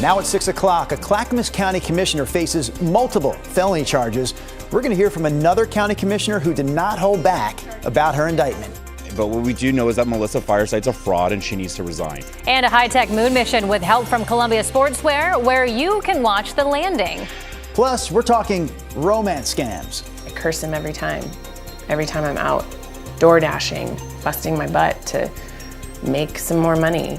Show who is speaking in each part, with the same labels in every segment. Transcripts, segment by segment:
Speaker 1: Now at 6 o'clock, a Clackamas County commissioner faces multiple felony charges. We're going to hear from another county commissioner who did not hold back about her indictment.
Speaker 2: But what we do know is that Melissa Fireside's a fraud and she needs to resign.
Speaker 3: And a high-tech moon mission with help from Columbia Sportswear, where you can watch the landing.
Speaker 1: Plus, we're talking romance scams.
Speaker 4: I curse him every time I'm out door dashing, busting my butt to make some more money.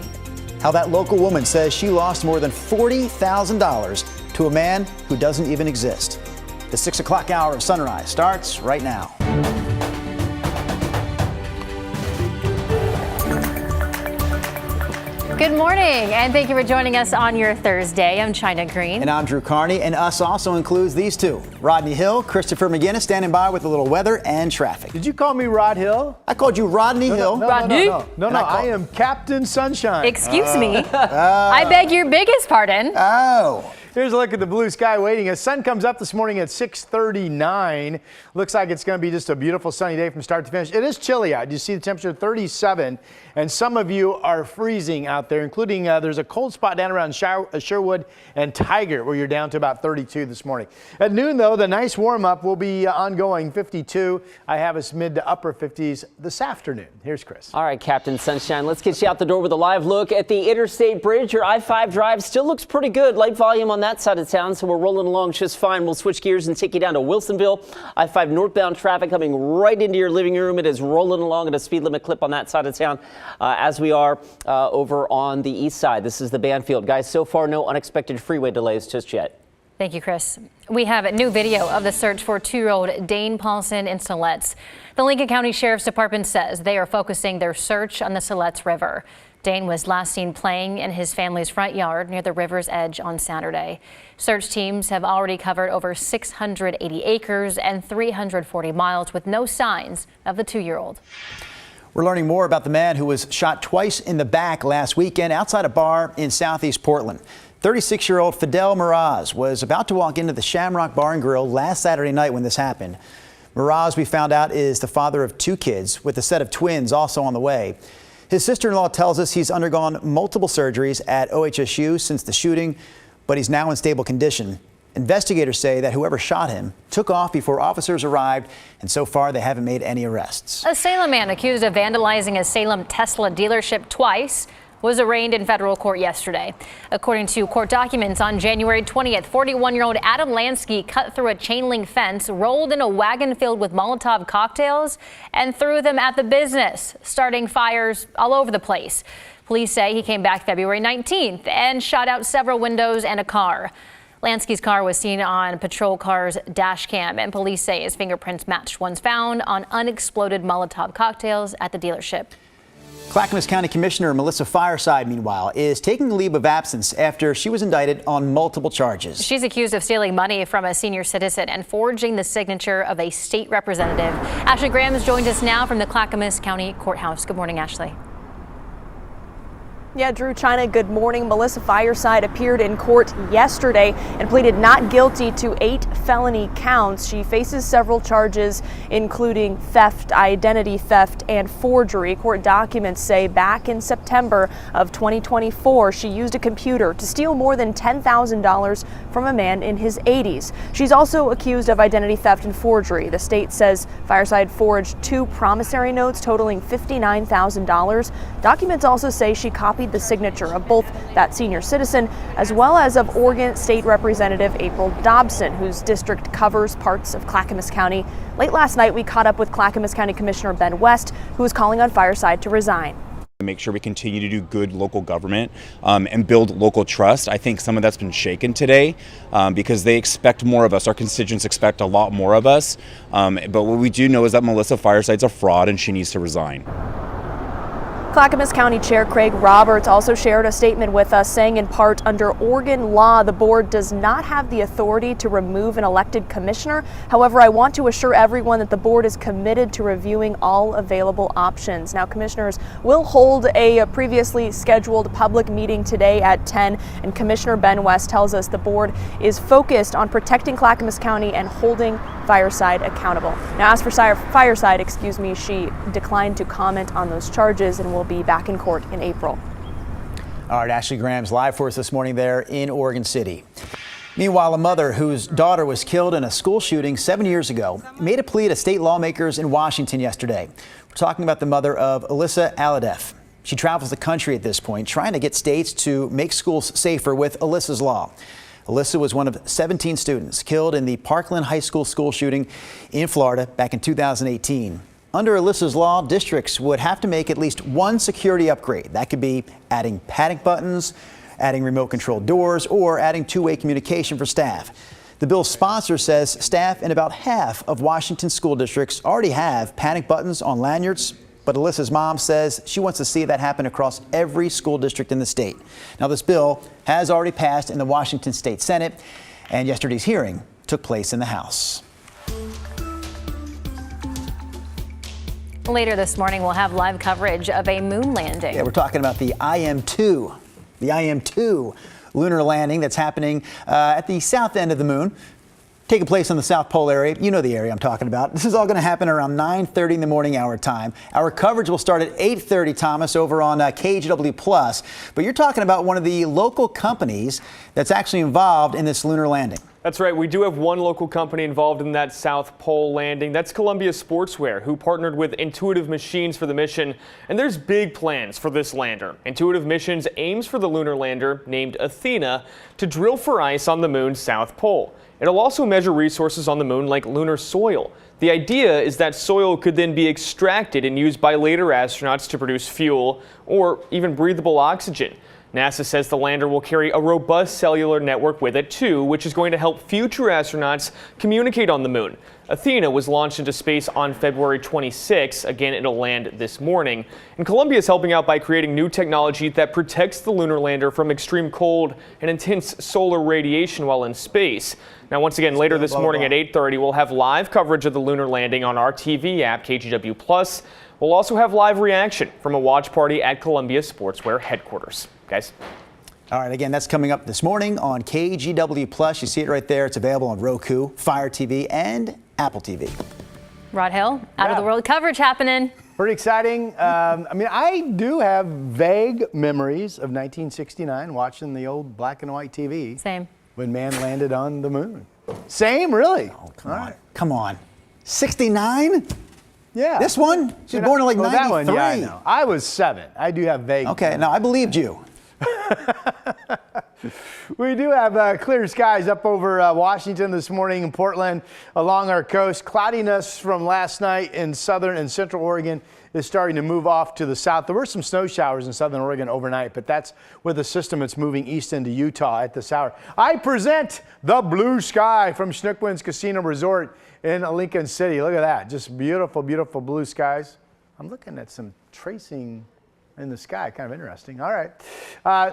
Speaker 1: How that local woman says she lost more than $40,000 to a man who doesn't even exist. The 6 o'clock hour of Sunrise starts right now.
Speaker 3: Good morning, and thank you for joining us on your Thursday. I'm China Green.
Speaker 1: And I'm Drew Carney, and us also includes these two. Rodney Hill, Christopher McGinnis standing by with a little weather and traffic.
Speaker 5: Did you call me Rod Hill?
Speaker 1: I called you Rodney Hill.
Speaker 3: Rodney?
Speaker 5: No, I am Captain Sunshine.
Speaker 3: Excuse me. I beg your biggest pardon.
Speaker 1: Oh.
Speaker 5: Here's a look at the blue sky waiting. The sun comes up this morning at 6:39. Looks like it's going to be just a beautiful sunny day from start to finish. It is chilly out. You see the temperature 37, and some of you are freezing out there, including there's a cold spot down around Sherwood and Tiger, where you're down to about 32 this morning. At noon, though, the nice warm up will be ongoing, 52. I have us mid to upper 50s this afternoon. Here's Chris.
Speaker 6: All right, Captain Sunshine, let's get you out the door with a live look at the Interstate Bridge. Your I-5 drive still looks pretty good. Light volume on that side of town, so we're rolling along just fine. We'll switch gears and take you down to Wilsonville. I-5 northbound traffic coming right into your living room. It is rolling along at a speed limit clip on that side of town as we are over on the east side. This is the Banfield. Guys, so far no unexpected freeway delays just yet.
Speaker 3: Thank you, Chris. We have a new video of the search for 2-year-old Dane Paulson in Siletz. The Lincoln County Sheriff's Department says they are focusing their search on the Siletz River. Dane was last seen playing in his family's front yard near the river's edge on Saturday. Search teams have already covered over 680 acres and 340 miles with no signs of the 2-year-old.
Speaker 1: We're learning more about the man who was shot twice in the back last weekend outside a bar in southeast Portland. 36-year-old Fidel Miraz was about to walk into the Shamrock Bar and Grill last Saturday night when this happened. Miraz, we found out, is the father of 2 kids with a set of twins also on the way. His sister-in-law tells us he's undergone multiple surgeries at OHSU since the shooting, but he's now in stable condition. Investigators say that whoever shot him took off before officers arrived, and so far they haven't made any arrests.
Speaker 3: A Salem man accused of vandalizing a Salem Tesla dealership twice was arraigned in federal court yesterday. According to court documents, on January 20th, 41-year-old Adam Lansky cut through a chain link fence, rolled in a wagon filled with Molotov cocktails, and threw them at the business, starting fires all over the place. Police say he came back February 19th and shot out several windows and a car. Lansky's car was seen on patrol car's dash cam, and police say his fingerprints matched ones found on unexploded Molotov cocktails at the dealership.
Speaker 1: Clackamas County Commissioner Melissa Fireside, meanwhile, is taking a leave of absence after she was indicted on multiple charges.
Speaker 3: She's accused of stealing money from a senior citizen and forging the signature of a state representative. Ashley Graham has joined us now from the Clackamas County Courthouse. Good morning, Ashley.
Speaker 7: Yeah, Drew, China, good morning. Melissa Fireside appeared in court yesterday and pleaded not guilty to 8 felony counts. She faces several charges, including theft, identity theft, and forgery. Court documents say back in September of 2024, she used a computer to steal more than $10,000 from a man in his 80s. She's also accused of identity theft and forgery. The state says Fireside forged 2 promissory notes totaling $59,000. Documents also say she copied the signature of both that senior citizen as well as of Oregon State Representative April Dobson, whose district covers parts of Clackamas County. Late last night, we caught up with Clackamas County Commissioner Ben West, who is calling on Fireside to resign.
Speaker 2: Make sure we continue to do good local government and build local trust. I think some of that's been shaken today because they expect more of us. Our constituents expect a lot more of us. But what we do know is that Melissa Fireside's a fraud and she needs to resign.
Speaker 7: Clackamas County Chair Craig Roberts also shared a statement with us saying in part, under Oregon law, the board does not have the authority to remove an elected commissioner. However, I want to assure everyone that the board is committed to reviewing all available options. Now, commissioners will hold a previously scheduled public meeting today at 10, and Commissioner Ben West tells us the board is focused on protecting Clackamas County and holding Fireside accountable. Now, as for Fireside, she declined to comment on those charges and will be back in court in April.
Speaker 1: All right, Ashley Graham's live for us this morning there in Oregon City. Meanwhile, a mother whose daughter was killed in a school shooting 7 years ago made a plea to state lawmakers in Washington yesterday. We're talking about the mother of Alyssa Aladef. She travels the country at this point, trying to get states to make schools safer with Alyssa's law. Alyssa was one of 17 students killed in the Parkland High School school shooting in Florida back in 2018. Under Alyssa's law, districts would have to make at least one security upgrade. That could be adding panic buttons, adding remote control doors, or adding two-way communication for staff. The bill's sponsor says staff in about half of Washington school districts already have panic buttons on lanyards, but Alyssa's mom says she wants to see that happen across every school district in the state. Now, this bill has already passed in the Washington State Senate, and yesterday's hearing took place in the House.
Speaker 3: Later this morning, we'll have live coverage of a moon landing.
Speaker 1: Yeah, we're talking about the IM-2. The IM-2 lunar landing that's happening at the south end of the moon, taking place on the South Pole area. You know the area I'm talking about. This is all going to happen around 9:30 in the morning our time. Our coverage will start at 8:30, Thomas, over on KGW+. But you're talking about one of the local companies that's actually involved in this lunar landing.
Speaker 8: That's right. We do have one local company involved in that South Pole landing. That's Columbia Sportswear, who partnered with Intuitive Machines for the mission. And there's big plans for this lander. Intuitive Machines aims for the lunar lander, named Athena, to drill for ice on the moon's South Pole. It'll also measure resources on the moon like lunar soil. The idea is that soil could then be extracted and used by later astronauts to produce fuel or even breathable oxygen. NASA says the lander will carry a robust cellular network with it too, which is going to help future astronauts communicate on the moon. Athena was launched into space on February 26. Again, it'll land this morning. And Columbia is helping out by creating new technology that protects the lunar lander from extreme cold and intense solar radiation while in space. Now, once again, later this morning at 8:30, we'll have live coverage of the lunar landing on our TV app, KGW+. We'll also have live reaction from a watch party at Columbia Sportswear headquarters. Guys.
Speaker 1: All right, again, that's coming up this morning on KGW+. You see it right there. It's available on Roku, Fire TV, and Apple TV.
Speaker 3: Rod Hill, out of the world coverage happening.
Speaker 5: Pretty exciting. I do have vague memories of 1969 watching the old black and white TV.
Speaker 3: Same.
Speaker 5: When man landed on the moon. Same, really?
Speaker 1: Oh, come on. Come on. 69?
Speaker 5: Yeah.
Speaker 1: This one? She was born in like 93.
Speaker 5: That one, yeah, I know. I was 7. I do have vague.
Speaker 1: Okay, now I believed you.
Speaker 5: We do have clear skies up over Washington this morning in Portland along our coast. Cloudiness from last night in southern and central Oregon is starting to move off to the south. There were some snow showers in southern Oregon overnight, but that's with a system that's moving east into Utah at this hour. I present the blue sky from Schnuckwin's Casino Resort in Lincoln City. Look at that. Just beautiful, beautiful blue skies. I'm looking at some tracing in the sky. Kind of interesting. All right.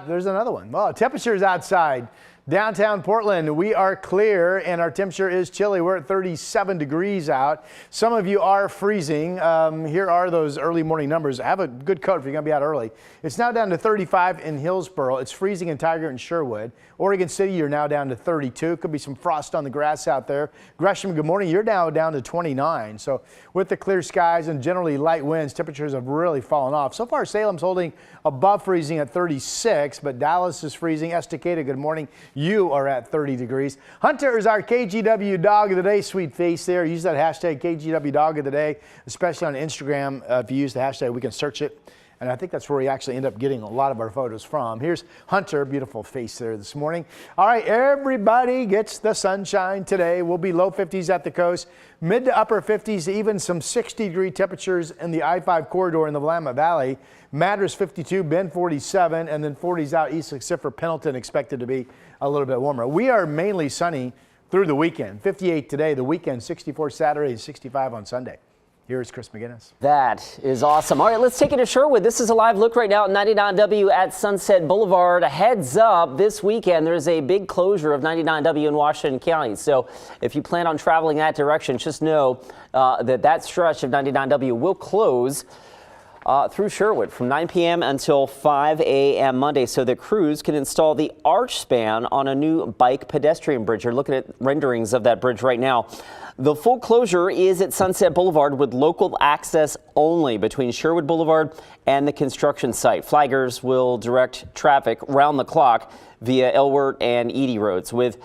Speaker 5: There's another one. Well, temperatures outside. Downtown Portland, we are clear and our temperature is chilly. We're at 37 degrees out. Some of you are freezing. Here are those early morning numbers. Have a good coat if you're going to be out early. It's now down to 35 in Hillsboro. It's freezing in Tigard and Sherwood. Oregon City, you're now down to 32. Could be some frost on the grass out there. Gresham, good morning. You're now down to 29. So with the clear skies and generally light winds, temperatures have really fallen off. So far, Salem's holding above freezing at 36, but Dallas is freezing. Estacada, good morning. You are at 30 degrees. Hunter is our KGW dog of the day. Sweet face there. Use that hashtag KGW dog of the day, especially on Instagram. If you use the hashtag, we can search it. And I think that's where we actually end up getting a lot of our photos from. Here's Hunter, beautiful face there this morning. All right, everybody gets the sunshine today. We'll be low 50s at the coast, mid to upper 50s, even some 60-degree temperatures in the I-5 corridor in the Willamette Valley. Madras 52, Bend 47, and then 40s out east except for Pendleton, expected to be a little bit warmer. We are mainly sunny through the weekend. 58 today, the weekend, 64 Saturday, 65 on Sunday. Here's Chris McGinnis.
Speaker 6: That is awesome. All right, let's take it to Sherwood. This is a live look right now at 99W at Sunset Boulevard. A heads up, this weekend there's a big closure of 99W in Washington County. So if you plan on traveling that direction, just know that stretch of 99W will close. through Sherwood from 9 p.m. until 5 a.m. Monday, so that crews can install the arch span on a new bike pedestrian bridge. You're looking at renderings of that bridge right now. The full closure is at Sunset Boulevard with local access only between Sherwood Boulevard and the construction site. Flaggers will direct traffic round the clock via Elwert and Edie roads. With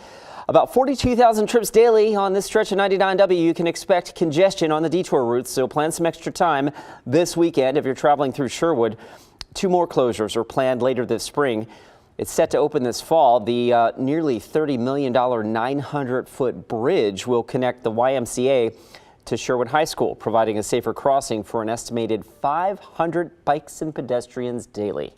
Speaker 6: about 42,000 trips daily on this stretch of 99W, you can expect congestion on the detour routes, so plan some extra time this weekend if you're traveling through Sherwood. 2 more closures are planned later this spring. It's set to open this fall. The nearly $30 million 900-foot bridge will connect the YMCA to Sherwood High School, providing a safer crossing for an estimated 500 bikes and pedestrians daily.